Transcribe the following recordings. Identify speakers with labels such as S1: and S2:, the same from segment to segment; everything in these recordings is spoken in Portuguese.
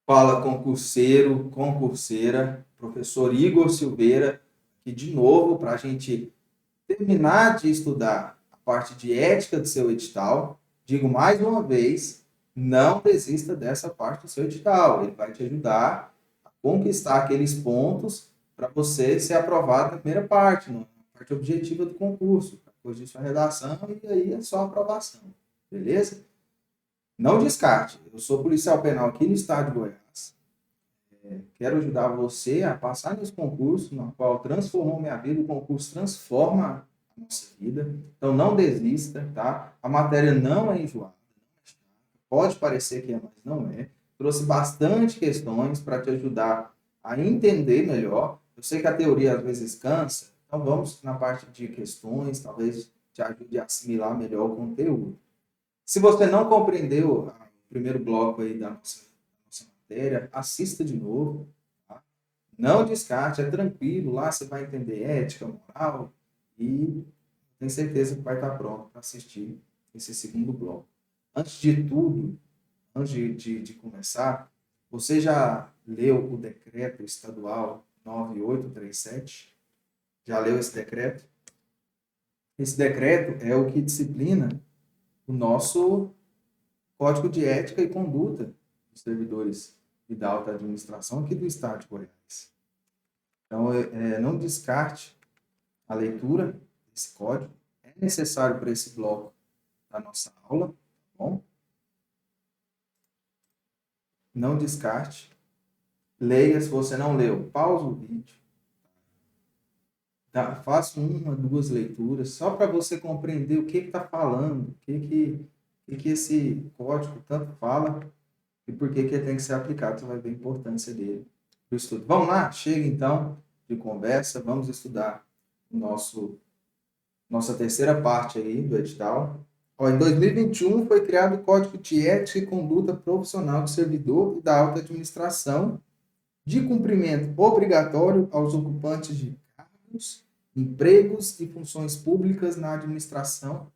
S1: Fala, concurseiro, concurseira, professor Igor Silveira, aqui de novo para a gente terminar de estudar a parte de ética do seu edital. Digo mais uma vez, não desista dessa parte do seu edital. Ele vai te ajudar a conquistar aqueles pontos para você ser aprovado na primeira parte, na parte objetiva do concurso, para corrigir sua redação e aí é só aprovação. Beleza? Não descarte. Eu sou policial penal aqui no estado de Goiás. Quero ajudar você a passar nesse concurso, no qual transformou minha vida. O concurso transforma a nossa vida. Então, não desista, tá? A matéria não é enjoada. Pode parecer que é, mas não é. Trouxe bastante questões para te ajudar a entender melhor. Eu sei que a teoria às vezes cansa, então vamos na parte de questões, talvez te ajude a assimilar melhor o conteúdo. Se você não compreendeu o primeiro bloco aí da nossa matéria, assista de novo. Tá? Não descarte, é tranquilo. Lá você vai entender ética, moral e tenho certeza que vai estar pronto para assistir esse segundo bloco. Antes de tudo, antes de começar, você já leu o decreto estadual 9837? Já leu esse decreto? Esse decreto é o que disciplina o nosso Código de Ética e Conduta dos servidores e da alta administração aqui do estado de Goiás. Então, não descarte a leitura desse código. É necessário para esse bloco da nossa aula, tá bom? Não descarte. Leia, se você não leu, pausa o vídeo. Faça uma, duas leituras, só para você compreender o que está falando, o que esse código tanto fala e por que ele tem que ser aplicado. Você vai ver a importância dele para o estudo. Vamos lá? Chega então de conversa, vamos estudar nossa terceira parte aí do edital. Em 2021 foi criado o Código de Ética e Conduta Profissional do Servidor e da Alta Administração, de cumprimento obrigatório aos ocupantes de cargos, empregos e funções públicas na administração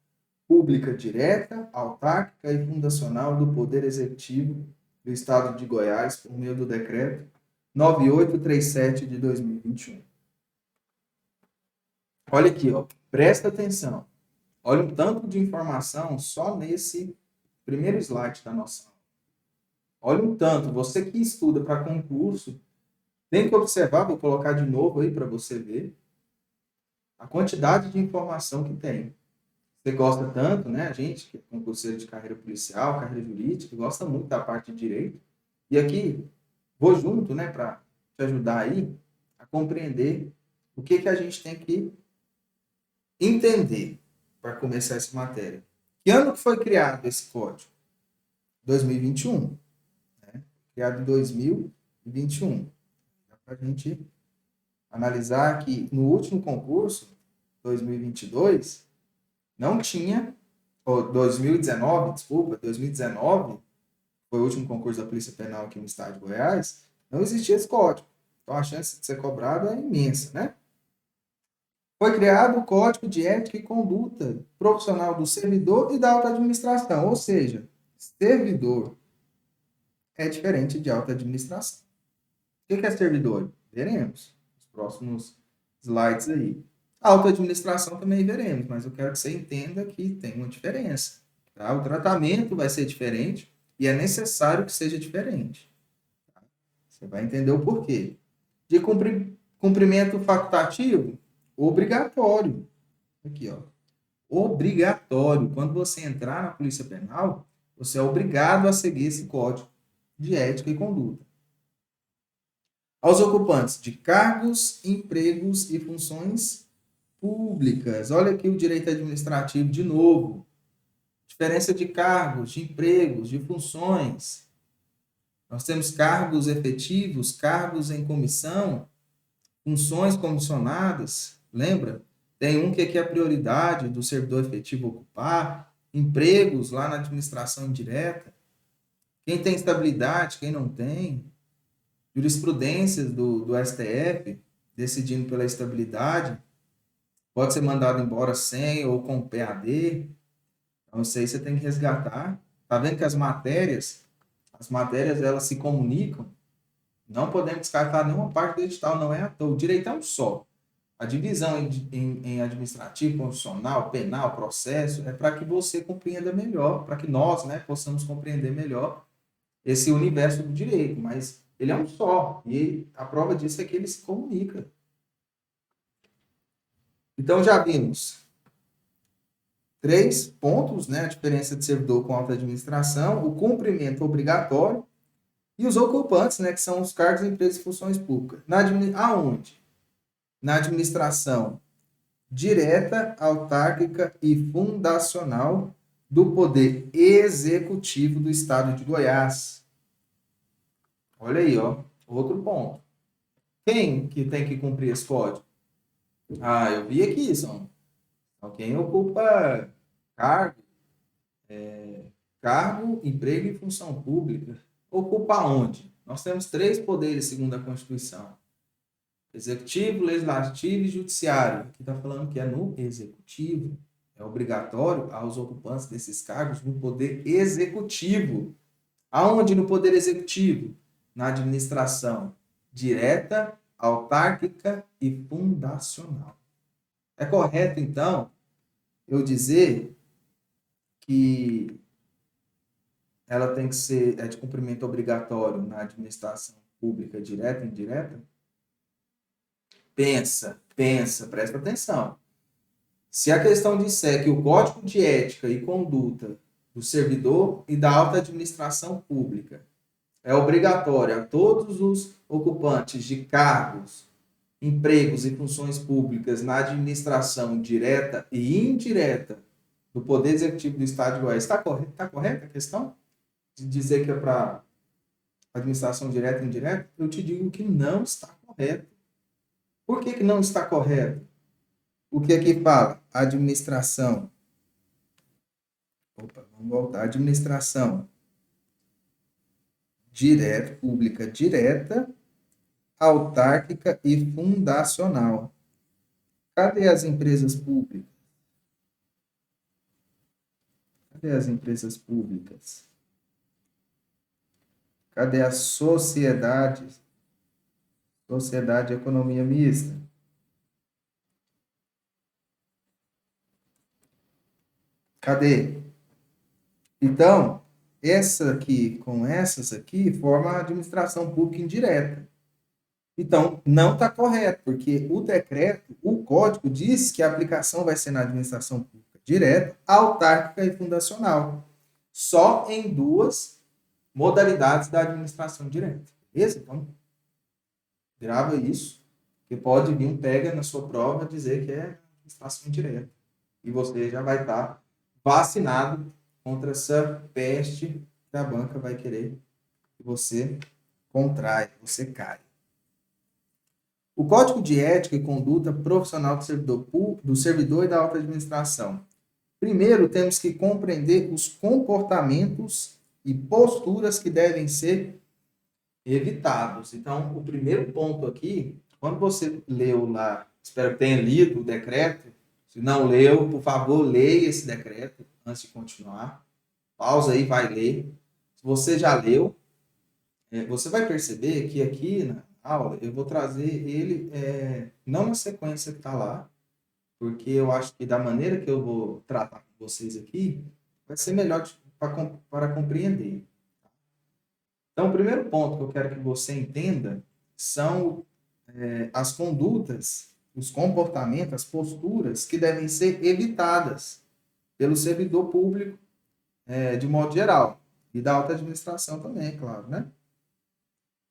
S1: pública direta, autárquica e fundacional do Poder Executivo do Estado de Goiás, por meio do Decreto 9837 de 2021. Olha aqui, presta atenção. Olha um tanto de informação só nesse primeiro slide da nossa aula. Olha um tanto. Você que estuda para concurso, tem que observar, vou colocar de novo aí para você ver a quantidade de informação que tem. Você gosta tanto, né? A gente, que é concurseiro de carreira policial, carreira jurídica, gosta muito da parte de direito. E aqui, vou junto, né, para te ajudar aí a compreender o que a gente tem que entender para começar essa matéria. Que ano que foi criado esse código? 2021. Né? Criado em 2021. Dá para a gente analisar que no último concurso, 2022, não tinha, ou 2019, desculpa, 2019, foi o último concurso da Polícia Penal aqui no estado de Goiás, não existia esse código. Então a chance de ser cobrado é imensa, né? Foi criado o Código de Ética e Conduta Profissional do Servidor e da Alta Administração, ou seja, servidor é diferente de alta administração. O que é servidor? Veremos nos próximos slides aí. A alta administração também veremos, mas eu quero que você entenda que tem uma diferença. Tá? O tratamento vai ser diferente e é necessário que seja diferente. Tá? Você vai entender o porquê. De cumprimento facultativo, obrigatório. Aqui, ó. Obrigatório. Quando você entrar na Polícia Penal, você é obrigado a seguir esse código de ética e conduta. Aos ocupantes de cargos, empregos e funções públicas. Olha aqui o direito administrativo de novo. Diferença de cargos, de empregos, de funções. Nós temos cargos efetivos, cargos em comissão, funções comissionadas. Lembra? Tem um que aqui é a prioridade do servidor efetivo ocupar, empregos lá na administração indireta. Quem tem estabilidade, quem não tem. Jurisprudências do STF, decidindo pela estabilidade, pode ser mandado embora sem ou com PAD. Então, isso aí você tem que resgatar. Tá vendo que as matérias as matérias elas se comunicam, não podemos descartar nenhuma parte do edital, não é à toa. O direito é um só. A divisão em administrativo, constitucional, penal, processo, é para que você compreenda melhor, para que nós, né, possamos compreender melhor esse universo do direito, mas ele é um só, e a prova disso é que ele se comunica. Então, já vimos 3 pontos, né, a diferença de servidor com alta administração, o cumprimento obrigatório e os ocupantes, né, que são os cargos, empresas e funções públicas. Aonde? Na administração direta, autárquica e fundacional do Poder Executivo do Estado de Goiás. Olha aí, ó, outro ponto. Quem que tem que cumprir esse código? Ah, eu vi aqui, são quem ocupa cargo, emprego e função pública. Ocupa onde? Nós temos 3 poderes, segundo a Constituição. Executivo, Legislativo e Judiciário. Aqui está falando que é no Executivo. É obrigatório aos ocupantes desses cargos no Poder Executivo. Aonde no Poder Executivo? Na administração direta, autárquica e fundacional. É correto, então, eu dizer que ela tem que ser de cumprimento obrigatório na administração pública direta e indireta? Pensa, presta atenção. Se a questão disser que o Código de Ética e Conduta do servidor e da alta administração pública é obrigatório a todos os ocupantes de cargos, empregos e funções públicas na administração direta e indireta do Poder Executivo do Estado de Goiás, está correta a questão? De dizer que é para administração direta e indireta? Eu te digo que não está correto. Por que não está correto? O que aqui fala? Administração. Vamos voltar. Administração direta, pública direta, autárquica e fundacional. Cadê as empresas públicas? Cadê as empresas públicas? Cadê as sociedades? Sociedade de economia mista. Cadê? Então, essa aqui com essas aqui forma a administração pública indireta. Então, não está correto, porque o decreto, o código diz que a aplicação vai ser na administração pública direta, autárquica e fundacional. Só em 2 modalidades da administração direta. Beleza? Então, grava isso, que pode vir pega na sua prova dizer que é administração direta. E você já vai estar vacinado contra essa peste que a banca vai querer que você contrai, você cai. O Código de Ética e Conduta Profissional do servidor e da alta administração. Primeiro, temos que compreender os comportamentos e posturas que devem ser evitados. Então, o primeiro ponto aqui, quando você leu lá, espero que tenha lido o decreto, se não leu, por favor, leia esse decreto antes de continuar. Pausa aí, vai ler. Se você já leu, você vai perceber que aqui na aula eu vou trazer ele não na sequência que está lá, porque eu acho que da maneira que eu vou tratar com vocês aqui, vai ser melhor para compreender. Então, o primeiro ponto que eu quero que você entenda são as condutas, os comportamentos, as posturas que devem ser evitadas pelo servidor público de modo geral. E da alta administração também, é claro, né?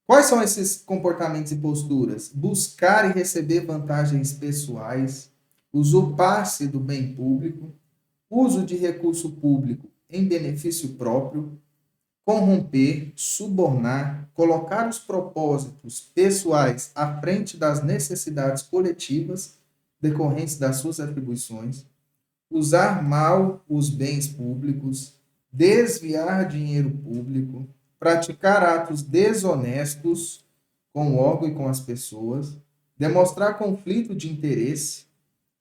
S1: Quais são esses comportamentos e posturas? Buscar e receber vantagens pessoais, usurpar-se do bem público, uso de recurso público em benefício próprio, corromper, subornar, colocar os propósitos pessoais à frente das necessidades coletivas decorrentes das suas atribuições, usar mal os bens públicos, desviar dinheiro público, praticar atos desonestos com o órgão e com as pessoas, demonstrar conflito de interesse,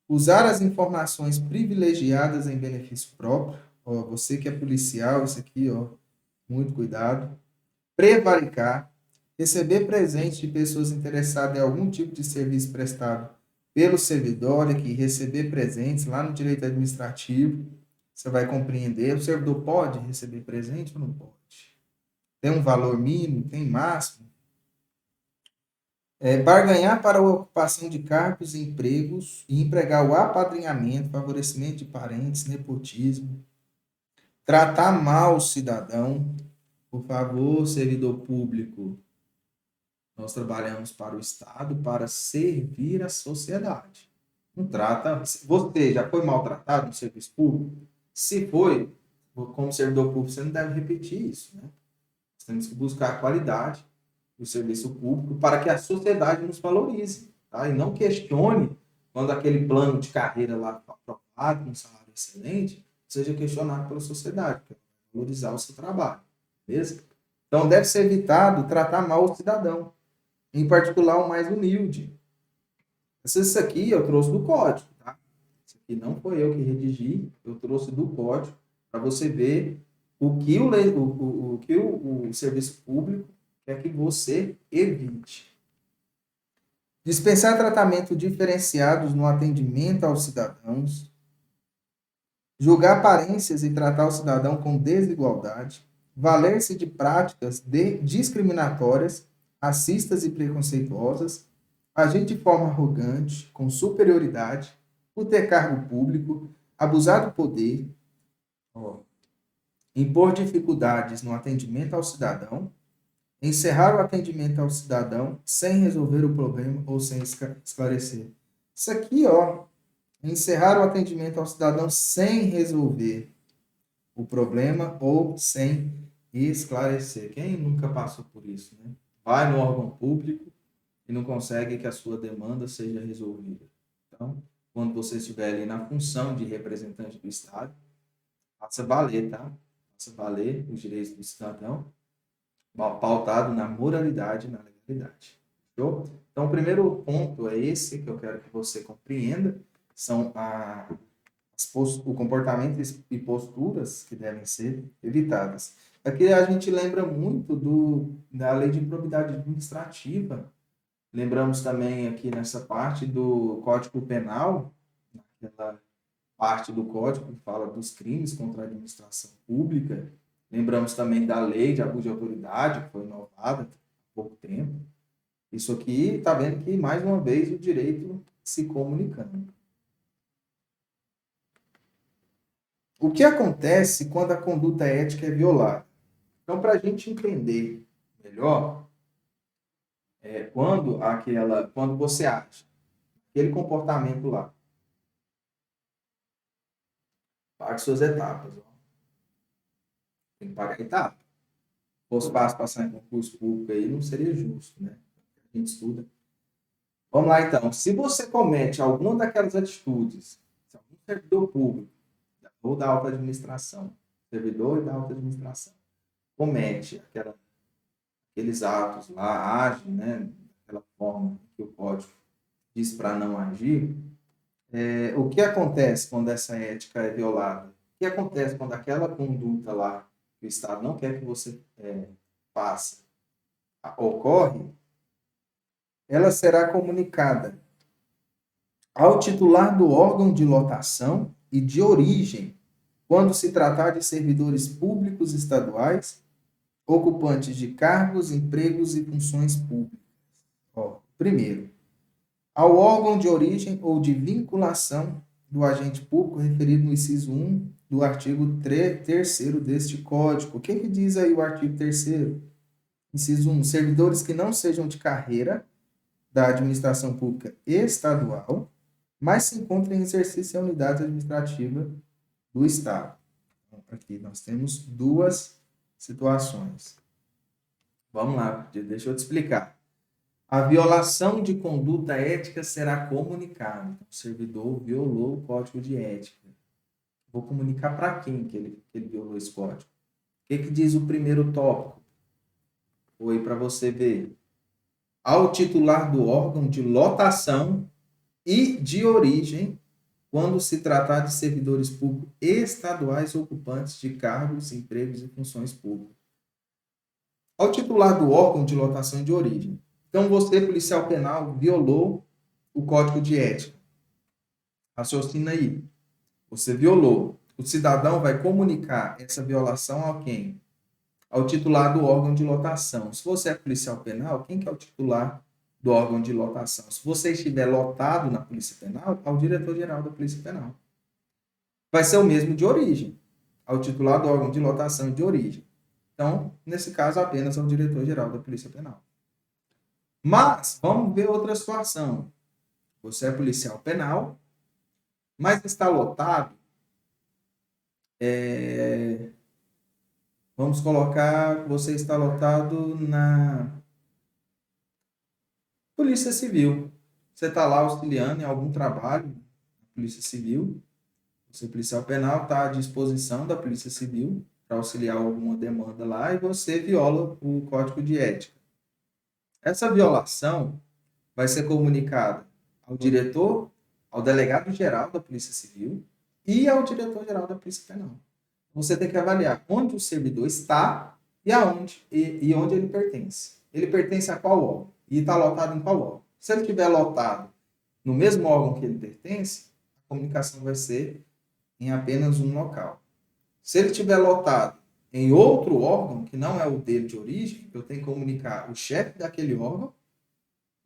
S1: usar as informações privilegiadas em benefício próprio. Ó, você que é policial, isso aqui, ó, muito cuidado. prevaricar, receber presente de pessoas interessadas em algum tipo de serviço prestado pelo servidor, olha aqui, receber presentes lá no direito administrativo, você vai compreender, o servidor pode receber presente ou não pode? Tem um valor mínimo, tem máximo? Barganhar para a ocupação de cargos e empregos e empregar o apadrinhamento, favorecimento de parentes, nepotismo, tratar mal o cidadão, por favor, servidor público, nós trabalhamos para o Estado para servir a sociedade. Não trata. Você já foi maltratado no serviço público? Se foi, como servidor público, você não deve repetir isso, né? Nós temos que buscar a qualidade do serviço público para que a sociedade nos valorize, tá? E não questione quando aquele plano de carreira lá aprovado, com um salário excelente, seja questionado pela sociedade, para valorizar o seu trabalho, beleza? Então, deve ser evitado tratar mal o cidadão, em particular o mais humilde. Isso aqui eu trouxe do código, tá? Isso aqui não foi eu que redigi, eu trouxe do código para você ver o que o serviço público quer que você evite. Dispensar tratamento diferenciados no atendimento aos cidadãos, julgar aparências e tratar o cidadão com desigualdade, valer-se de práticas discriminatórias, racistas e preconceituosas, agir de forma arrogante, com superioridade, por ter cargo público, abusar do poder, impor dificuldades no atendimento ao cidadão, encerrar o atendimento ao cidadão sem resolver o problema ou sem esclarecer. Isso aqui, encerrar o atendimento ao cidadão sem resolver o problema ou sem esclarecer. Quem nunca passou por isso, né? Vai no órgão público e não consegue que a sua demanda seja resolvida. Então, quando você estiver ali na função de representante do Estado, faça valer, tá? Faça valer os direitos do cidadão, pautado na moralidade e na legalidade. Show? Então, o primeiro ponto é esse que eu quero que você compreenda, são o comportamento e posturas que devem ser evitadas. Aqui a gente lembra muito da lei de improbidade administrativa. Lembramos também aqui nessa parte do Código Penal, naquela parte do Código que fala dos crimes contra a administração pública. Lembramos também da lei de abuso de autoridade, que foi inovada há pouco tempo. Isso aqui está vendo que, mais uma vez, o direito se comunicando. O que acontece quando a conduta ética é violada? Então, para a gente entender melhor, quando você acha aquele comportamento lá, pague suas etapas. Tem que pagar etapa. Se fosse fácil passar em concurso público aí, não seria justo, né? A gente estuda. Vamos lá, então. Se você comete alguma daquelas atitudes, se algum servidor público ou da alta administração, servidor e da alta administração, comete aqueles atos lá, age, né, daquela forma que o código diz para não agir, o que acontece quando essa ética é violada? O que acontece quando aquela conduta lá que o Estado não quer que você faça ocorre? Ela será comunicada ao titular do órgão de lotação e de origem, quando se tratar de servidores públicos estaduais, ocupantes de cargos, empregos e funções públicas. Primeiro, ao órgão de origem ou de vinculação do agente público referido no inciso 1 do artigo 3º deste Código. O que diz aí o artigo 3º? Inciso 1. Servidores que não sejam de carreira da administração pública estadual, mas se encontrem em exercício em unidade administrativa do Estado. Então, aqui nós temos duas situações. Vamos lá, deixa eu te explicar. A violação de conduta ética será comunicada. O servidor violou o código de ética. Vou comunicar para quem que ele violou esse código? O que diz o primeiro tópico? Vou aí para você ver. Ao titular do órgão de lotação e de origem, quando se tratar de servidores públicos estaduais ocupantes de cargos, empregos e funções públicas. ao titular do órgão de lotação e de origem. Então, você, policial penal, violou o Código de Ética. Raciocina aí. Você violou. O cidadão vai comunicar essa violação a quem? Ao titular do órgão de lotação. Se você é policial penal, quem que é o titular do órgão de lotação? Se você estiver lotado na Polícia Penal, ao diretor-geral da Polícia Penal. Vai ser o mesmo de origem, ao titular do órgão de lotação e de origem. Então, nesse caso, apenas ao diretor-geral da Polícia Penal. Mas, vamos ver outra situação. Você é policial penal, mas está lotado. Vamos colocar que você está lotado na Polícia Civil. Você está lá auxiliando em algum trabalho na Polícia Civil. Você, policial penal, está à disposição da Polícia Civil para auxiliar alguma demanda lá e você viola o Código de Ética. Essa violação vai ser comunicada ao diretor, ao delegado-geral da Polícia Civil e ao diretor-geral da Polícia Penal. Você tem que avaliar onde o servidor está e onde ele pertence. Ele pertence a qual órgão? E está lotado em qual órgão? Se ele estiver lotado no mesmo órgão que ele pertence, a comunicação vai ser em apenas um local. Se ele estiver lotado em outro órgão, que não é o dele de origem, eu tenho que comunicar o chefe daquele órgão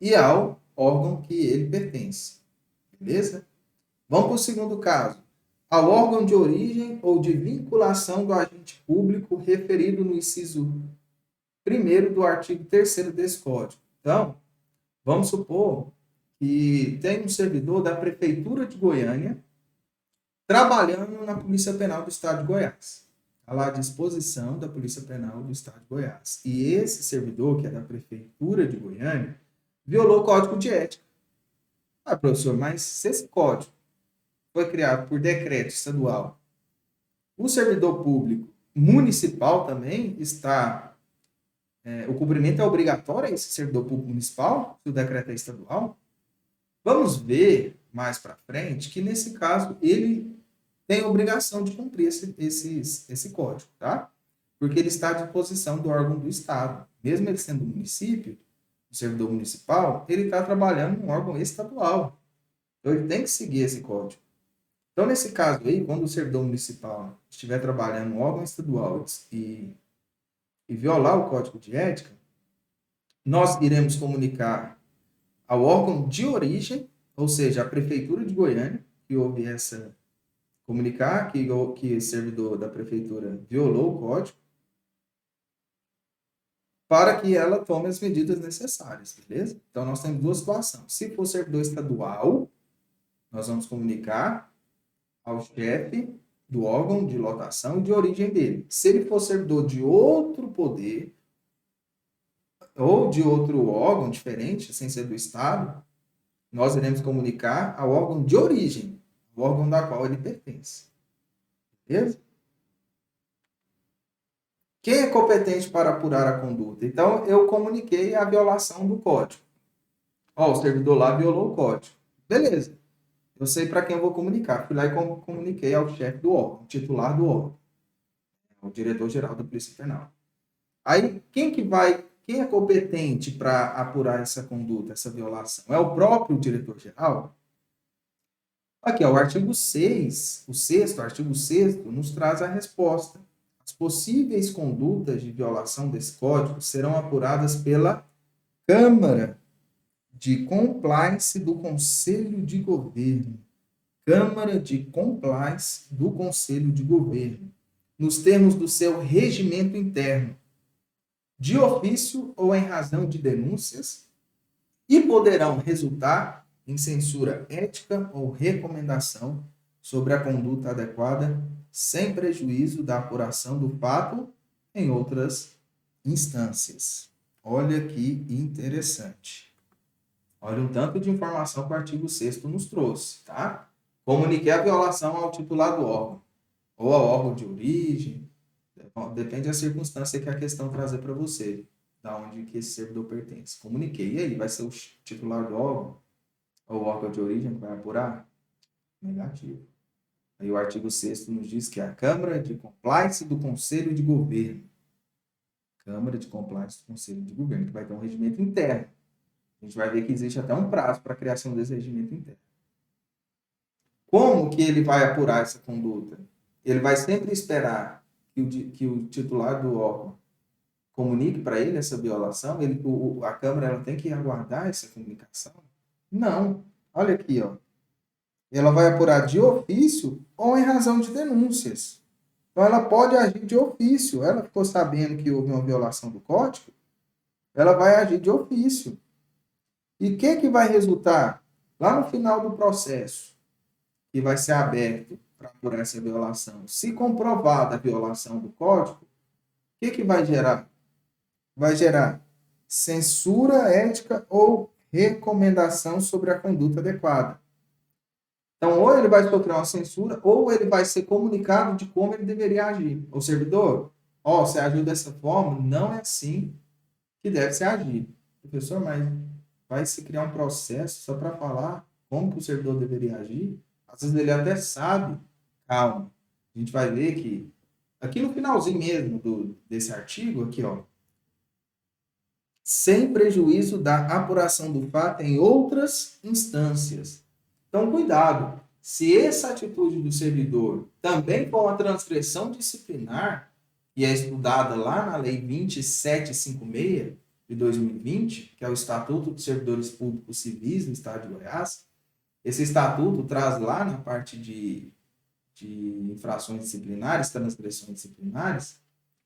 S1: e ao órgão que ele pertence. Beleza? Vamos para o segundo caso. Ao órgão de origem ou de vinculação do agente público referido no inciso 1º do artigo 3º desse Código. Então, vamos supor que tem um servidor da Prefeitura de Goiânia trabalhando na Polícia Penal do Estado de Goiás. Está lá à disposição da Polícia Penal do Estado de Goiás. E esse servidor, que é da Prefeitura de Goiânia, violou o Código de Ética. Ah, professor, mas se esse código foi criado por decreto estadual, o servidor público municipal também está... o cumprimento é obrigatório a esse servidor público municipal, se o decreto é estadual? Vamos ver mais para frente que, nesse caso, ele tem a obrigação de cumprir esse código, tá? Porque ele está à disposição do órgão do Estado. Mesmo ele sendo município, o servidor municipal, ele está trabalhando em um órgão estadual. Então, ele tem que seguir esse código. Então, nesse caso aí, quando o servidor municipal estiver trabalhando no órgão estadual e violar o Código de Ética, nós iremos comunicar ao órgão de origem, ou seja, a Prefeitura de Goiânia, que houve essa... comunicar que o servidor da Prefeitura violou o Código, para que ela tome as medidas necessárias, beleza? Então, nós temos duas situações. Se for servidor estadual, nós vamos comunicar ao chefe do órgão de lotação e de origem dele. Se ele for servidor de outro poder ou de outro órgão diferente, sem ser do Estado, nós iremos comunicar ao órgão de origem, o órgão da qual ele pertence. Beleza? Quem é competente para apurar a conduta? Então, eu comuniquei a violação do código. Ó, o servidor lá violou o código. Beleza. Eu sei para quem eu vou comunicar. Fui lá e comuniquei ao chefe do órgão, titular do órgão, o diretor-geral da Polícia Penal. Aí, quem é competente para apurar essa conduta, essa violação? É o próprio diretor-geral? Aqui, ó, o artigo 6, o artigo 6º, nos traz a resposta. As possíveis condutas de violação desse código serão apuradas pela Câmara de Compliance do Conselho de Governo. Câmara de Compliance do Conselho de Governo, nos termos do seu regimento interno, de ofício ou em razão de denúncias, e poderão resultar em censura ética ou recomendação sobre a conduta adequada, sem prejuízo da apuração do fato em outras instâncias. Olha que interessante. Olha um tanto de informação que o artigo 6º nos trouxe, tá? Comuniquei a violação ao titular do órgão, ou ao órgão de origem, depende da circunstância que a questão trazer para você, da onde que esse servidor pertence. Comuniquei, e aí, vai ser o titular do órgão, ou o órgão de origem que vai apurar? Negativo. Aí o artigo 6º nos diz que é a Câmara de Compliance do Conselho de Governo. Câmara de Compliance do Conselho de Governo, que vai ter um regimento interno. A gente vai ver que existe até um prazo para a criação desse regimento interno. Como que ele vai apurar essa conduta? Ele vai sempre esperar que o titular do órgão comunique para ele essa violação? A Câmara ela tem que aguardar essa comunicação? Não. Olha aqui, ó. Ela vai apurar de ofício ou em razão de denúncias. Então, ela pode agir de ofício. Ela ficou sabendo que houve uma violação do código, ela vai agir de ofício. E o que vai resultar? Lá no final do processo, que vai ser aberto para apurar essa violação, se comprovada a violação do código, o que vai gerar? Vai gerar censura ética ou recomendação sobre a conduta adequada. Então, ou ele vai sofrer uma censura, ou ele vai ser comunicado de como ele deveria agir. O servidor, você agiu dessa forma, não é assim que deve se agir. Professor, mas vai se criar um processo só para falar como que o servidor deveria agir? Às vezes ele até sabe. Calma. A gente vai ver que aqui no finalzinho mesmo desse artigo, aqui, ó, sem prejuízo da apuração do fato em outras instâncias. Então, cuidado. Se essa atitude do servidor também for uma transgressão disciplinar, e é estudada lá na Lei 2756 de 2020, que é o Estatuto dos Servidores Públicos Civis no Estado de Goiás, esse estatuto traz lá na parte de infrações disciplinares, transgressões disciplinares,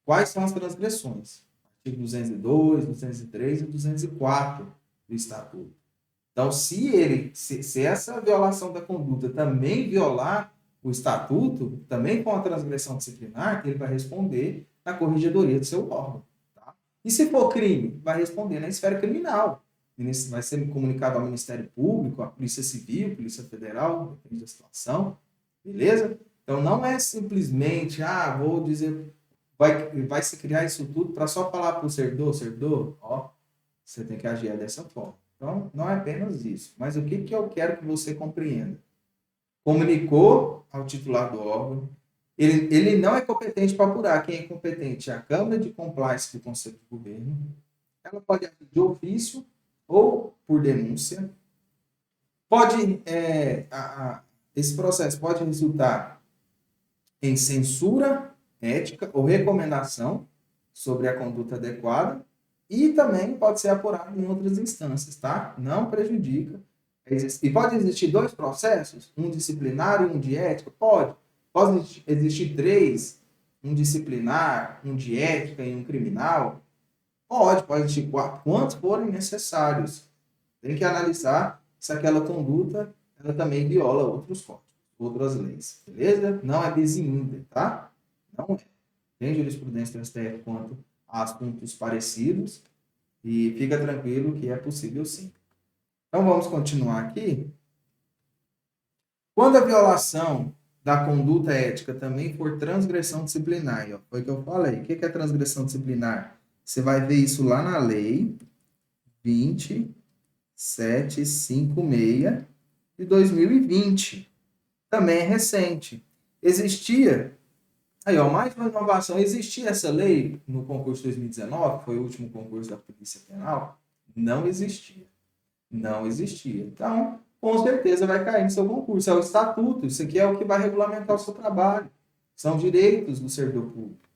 S1: quais são as transgressões. Artigo 202, 203 e 204 do Estatuto. Então, se essa violação da conduta também violar o Estatuto, também com a transgressão disciplinar, ele vai responder na corregedoria do seu órgão. Tá? E se for crime, vai responder na esfera criminal. Vai ser comunicado ao Ministério Público, à Polícia Civil, Polícia Federal, depende da situação. Beleza? Então, não é simplesmente, vou dizer, vai se criar isso tudo para só falar para o servidor, você tem que agir dessa forma. Então, não é apenas isso. Mas o que eu quero que você compreenda? Comunicou ao titular do órgão, ele não é competente para apurar. Quem é competente é a Câmara de Compliance do Conselho de Governo. Ela pode agir de ofício ou por denúncia. Esse processo pode resultar em censura ética ou recomendação sobre a conduta adequada e também pode ser apurado em outras instâncias, tá? Não prejudica. E pode existir 2 processos, um disciplinar e um de ética? Pode. Pode existir 3, um disciplinar, um de ética e um criminal? Pode existir 4, quantos forem necessários. Tem que analisar se aquela conduta ela também viola outros códigos, outras leis, beleza? Não é bis in idem, tá? Não é. Tem jurisprudência do STF quanto a assuntos parecidos e fica tranquilo que é possível sim. Então, vamos continuar aqui. Quando a violação da conduta ética também for transgressão disciplinar, foi o que eu falei. O que é transgressão disciplinar? Você vai ver isso lá na Lei 2756 de 2020. Também é recente. Existia, mais uma inovação, existia essa lei no concurso de 2019, que foi o último concurso da Polícia Penal? Não existia. Não existia. Então, com certeza vai cair no seu concurso. É o estatuto, isso aqui é o que vai regulamentar o seu trabalho. São direitos do servidor público.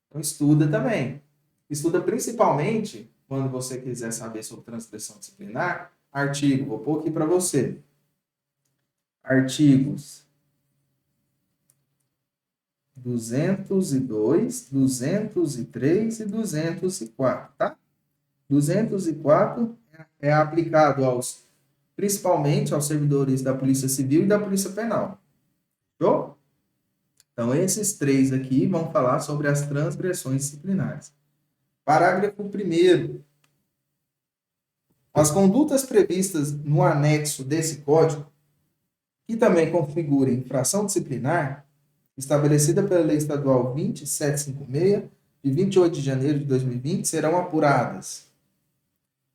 S1: Então, estuda também. Estuda principalmente, quando você quiser saber sobre transgressão disciplinar, vou pôr aqui para você. Artigos 202, 203 e 204, tá? 204 é aplicado principalmente aos servidores da Polícia Civil e da Polícia Penal. Show? Então, esses 3 aqui vão falar sobre as transgressões disciplinares. Parágrafo 1º. As condutas previstas no anexo desse Código, que também configurem infração disciplinar, estabelecida pela Lei Estadual 2756, de 28 de janeiro de 2020, serão apuradas.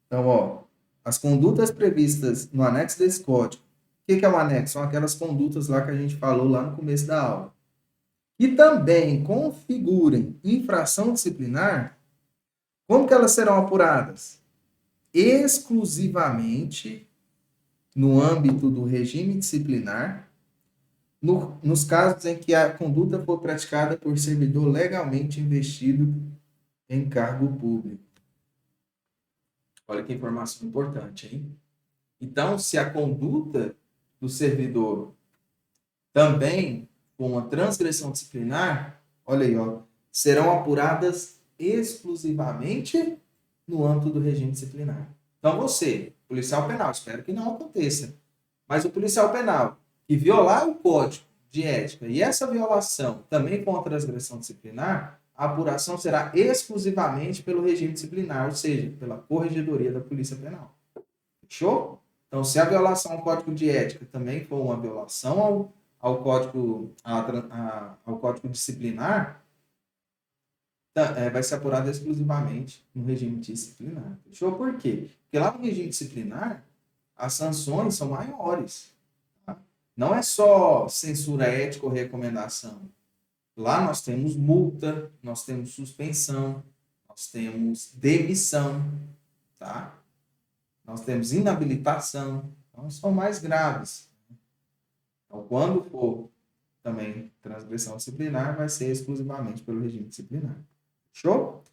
S1: Então, as condutas previstas no anexo desse código. O que é o anexo? São aquelas condutas lá que a gente falou lá no começo da aula. Que também configurem infração disciplinar, Como que elas serão apuradas? Exclusivamente no âmbito do regime disciplinar, nos casos em que a conduta for praticada por servidor legalmente investido em cargo público. Olha que informação importante, hein? Então, se a conduta do servidor também for uma transgressão disciplinar, olha aí, ó, serão apuradas exclusivamente no âmbito do regime disciplinar. Então, você, policial penal, espero que não aconteça, mas o policial penal que violar o código de ética e essa violação também for uma transgressão disciplinar, a apuração será exclusivamente pelo regime disciplinar, ou seja, pela Corregedoria da Polícia Penal. Fechou? Então, se a violação ao código de ética também for uma violação ao código disciplinar, vai ser apurado exclusivamente no regime disciplinar. Fechou? Por quê? Porque lá no regime disciplinar, as sanções são maiores. Tá? Não é só censura ética ou recomendação. Lá nós temos multa, nós temos suspensão, nós temos demissão, tá? Nós temos inabilitação, então são mais graves. Então, quando for também transgressão disciplinar, vai ser exclusivamente pelo regime disciplinar. Show?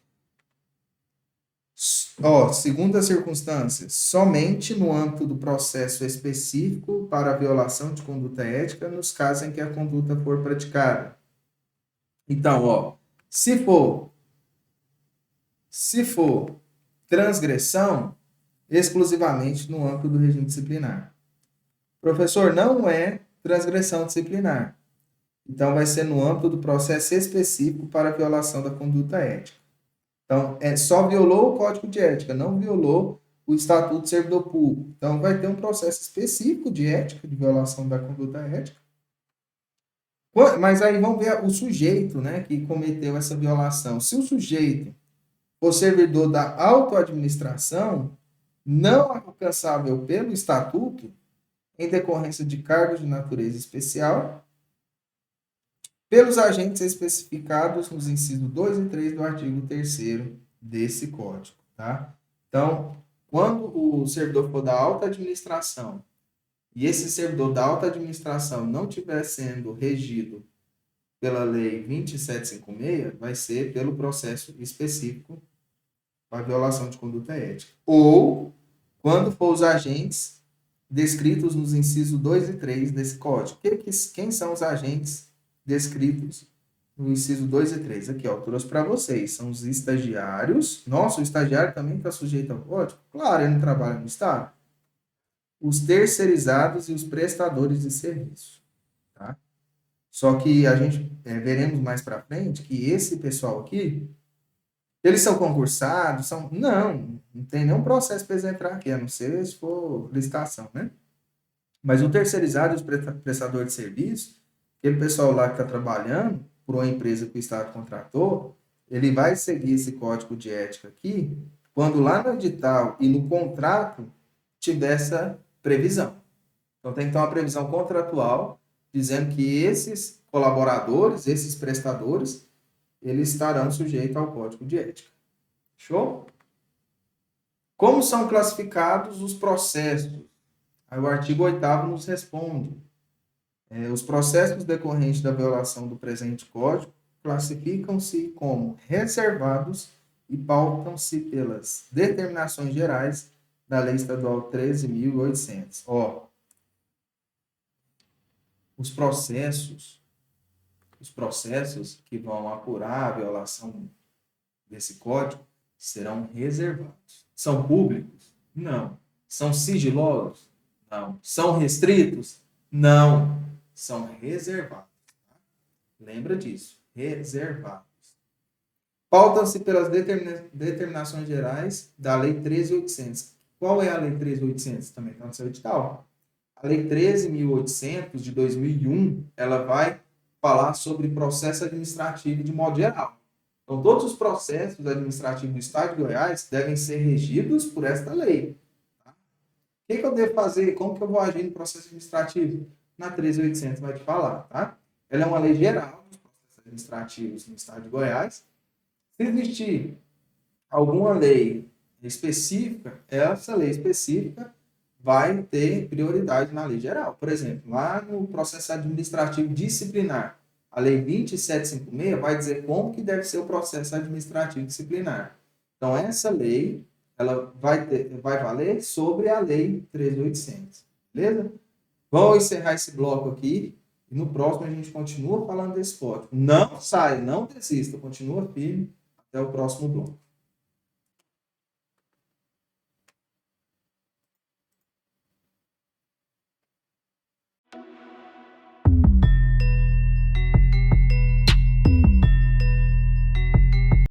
S1: Segunda circunstância, somente no âmbito do processo específico para a violação de conduta ética, nos casos em que a conduta for praticada. Então, se for transgressão, exclusivamente no âmbito do regime disciplinar. Professor, não é transgressão disciplinar. Então, vai ser no âmbito do processo específico para a violação da conduta ética. Então, só violou o Código de Ética, não violou o Estatuto do Servidor Público. Então, vai ter um processo específico de ética, de violação da conduta ética. Mas aí vamos ver o sujeito, né, que cometeu essa violação. Se o sujeito for servidor da autoadministração, não alcançável pelo Estatuto, em decorrência de cargos de natureza especial, pelos agentes especificados nos incisos 2 e 3 do artigo 3º desse Código, tá? Então, quando o servidor for da alta administração e esse servidor da alta administração não estiver sendo regido pela Lei 2756, vai ser pelo processo específico para violação de conduta ética. Ou, quando for os agentes descritos nos incisos 2 e 3 desse Código. Quem são os agentes descritos no inciso 2 e 3. Aqui, ó, trouxe para vocês. São os estagiários. Nossa, o estagiário também está sujeito ao código? Claro, ele não trabalha no Estado. Os terceirizados e os prestadores de serviço. Tá? Só que a gente veremos mais para frente que esse pessoal aqui, eles são concursados, não tem nenhum processo para eles entrar aqui, a não ser se for licitação, né? Mas o terceirizado e os prestadores de serviço, aquele pessoal lá que está trabalhando por uma empresa que o Estado contratou, ele vai seguir esse código de ética aqui, quando lá no edital e no contrato tiver essa previsão. Então, tem que ter uma previsão contratual dizendo que esses colaboradores, esses prestadores, eles estarão sujeitos ao código de ética. Show? Como são classificados os processos? Aí o artigo 8º nos responde. Os processos decorrentes da violação do presente código classificam-se como reservados e pautam-se pelas determinações gerais da Lei Estadual 13.800. Os processos que vão apurar a violação desse código serão reservados. São públicos? Não. São sigilosos? Não. São restritos? Não. São reservados. Tá? Lembra disso. Reservados. Pautam-se pelas determinações gerais da Lei 13.800. Qual é a Lei 13.800? Também está no seu edital. A Lei 13.800 de 2001, ela vai falar sobre processo administrativo de modo geral. Então, todos os processos administrativos do Estado de Goiás devem ser regidos por esta lei. Tá? O que eu devo fazer? Como que eu vou agir no processo administrativo? Na 13.800 vai te falar, tá? Ela é uma lei geral dos processos administrativos no Estado de Goiás. Se existir alguma lei específica, essa lei específica vai ter prioridade na lei geral. Por exemplo, lá no processo administrativo disciplinar, a lei 2756 vai dizer como que deve ser o processo administrativo disciplinar. Então, essa lei, ela vai valer sobre a lei 13.800. Beleza? Vamos encerrar esse bloco aqui. E no próximo a gente continua falando desse código. Não saia, não desista, continua firme. Até o próximo bloco.